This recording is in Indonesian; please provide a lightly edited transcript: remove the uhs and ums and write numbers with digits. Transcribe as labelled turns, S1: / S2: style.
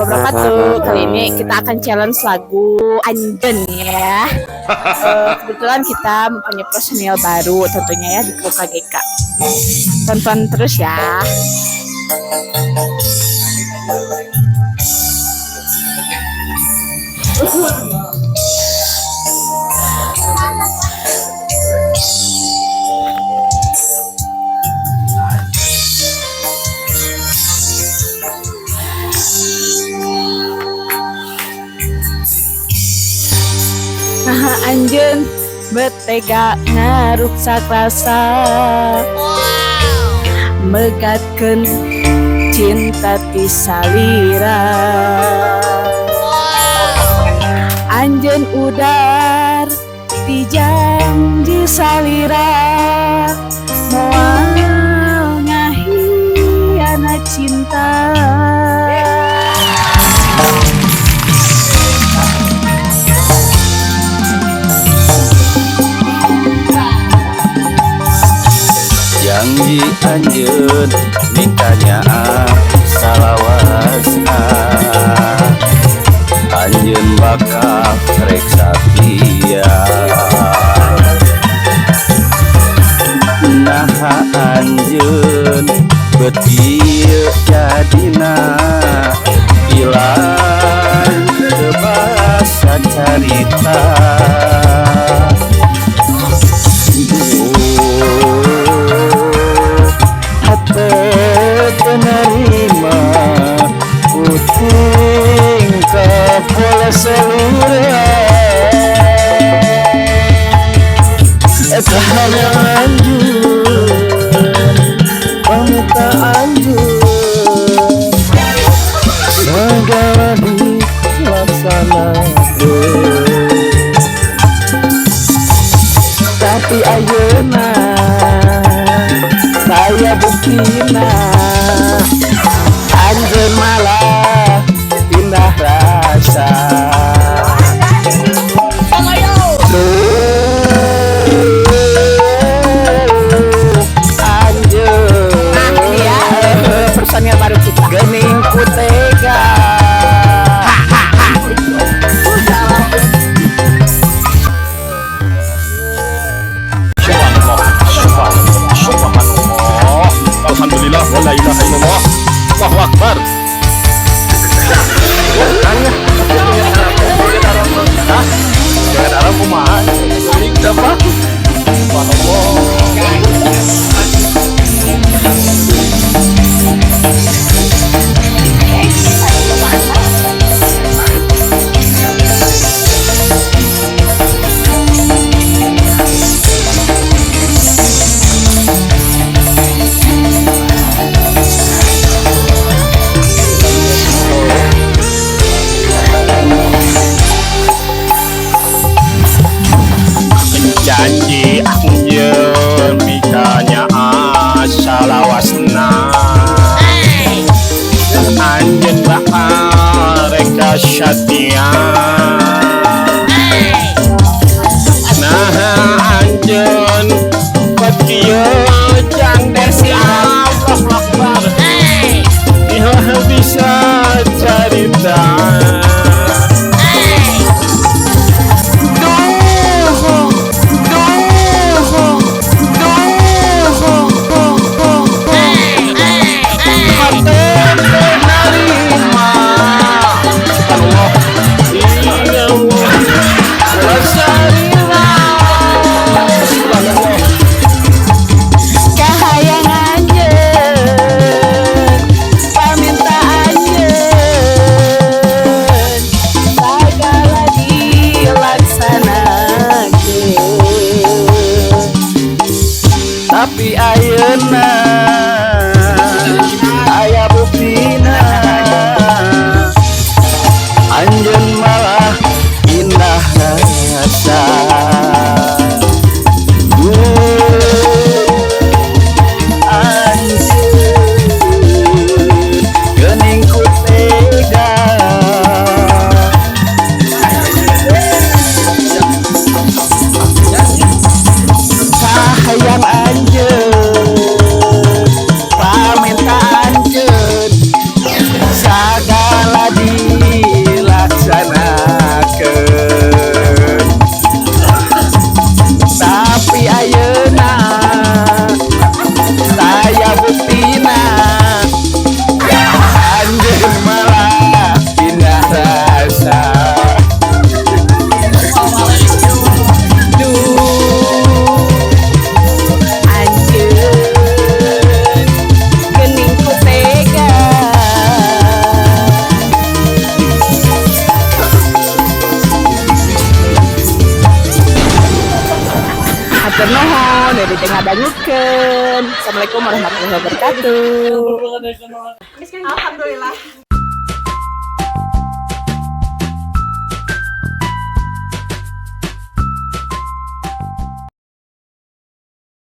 S1: wabarakatuh. Kali ini kita akan challenge lagu Anjen ya. Kebetulan kita mempunyai personil baru tentunya ya di Klub KGK. Tonton terus ya. Nah, Anjen betega ngaruksak rasa, megatkeun cinta ti salira. Anjen udar ti janji salira, moal ngahiana cinta.
S2: Janji anjeun ditanya salawasna, anjeun bakal rek satia. Naha anjeun betieu jadina, ilang tebasa carita. Penerima puting kepala selura, kahana anjur pamita anjur, segala dilaksanakeun. Tapi ayeuna saya buktina anjeun malah pindah rasa. Anjeun,
S1: Nah ini ya personil baru kita.
S2: geuning ku tega.
S3: Alhamdulillah, wala ilaha illallah, Allahu Akbar. Jangan Arab kumaha? Dapat. Janji anjeun mikanya salawasna, anjeun bakal rek satia. Nah anjeun betieu jang desi Allahu Akbar, ieu bisa carita.
S2: Tapi ayeuna aya buktina anjeun malah indah rasa. Anjeun geuning ku tega. Sayang anjeun
S1: jadi tengah dangukeun. Assalamualaikum warahmatullahi wabarakatuh.
S4: Alhamdulillah.